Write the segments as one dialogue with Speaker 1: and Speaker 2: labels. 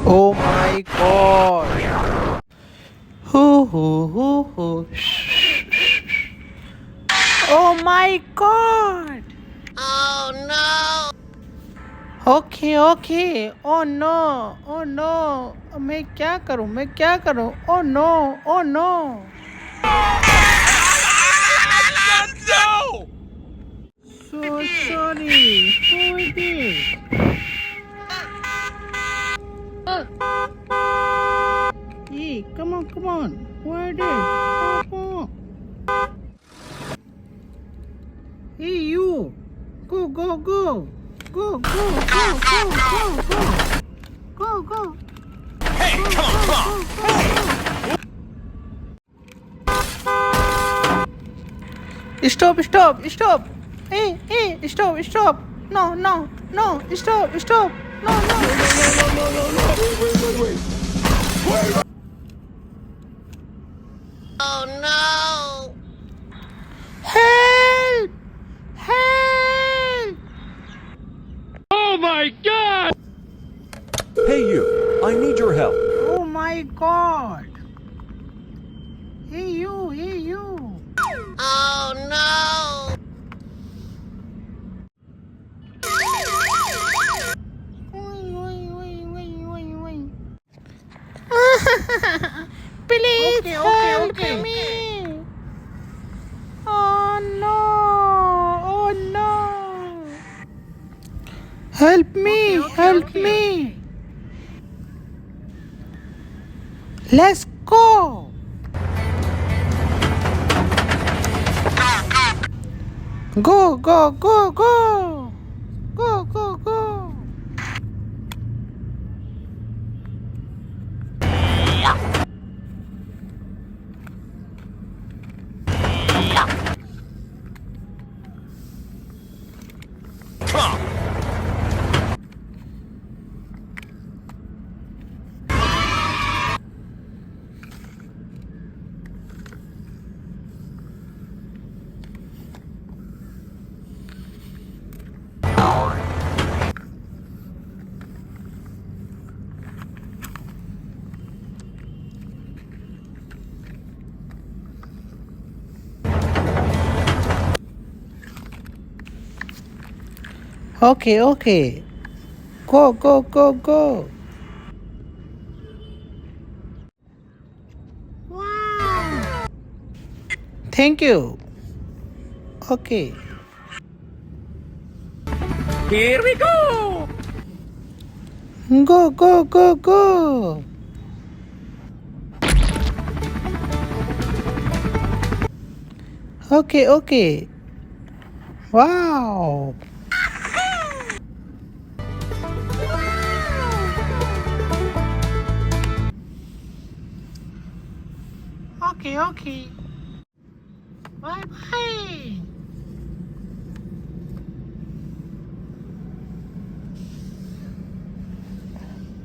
Speaker 1: Oh my god. Hoo. Shh, shh, shh. Oh my god.
Speaker 2: Oh no!
Speaker 1: Okay oh no oh no मैं क्या करूं oh no
Speaker 2: No!
Speaker 1: so sorry who is it hey come on who is it oh. Hey you go go
Speaker 2: Hey, come on!
Speaker 1: Stop. Hey, stop. No, stop. No.
Speaker 2: Oh no!
Speaker 1: Help!
Speaker 3: Oh my god!
Speaker 4: Hey you, I need your help.
Speaker 1: Oh my god. Hey you.
Speaker 2: Oh no!
Speaker 1: Oi. Please help me. Oh no. Help me. Let's go. Go. Go.
Speaker 2: Come on!
Speaker 1: Okay. Go. Wow. Thank you. Okay.
Speaker 3: Here we go!
Speaker 1: Go. Okay. Wow. Okay. Bye.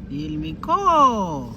Speaker 1: Here we go.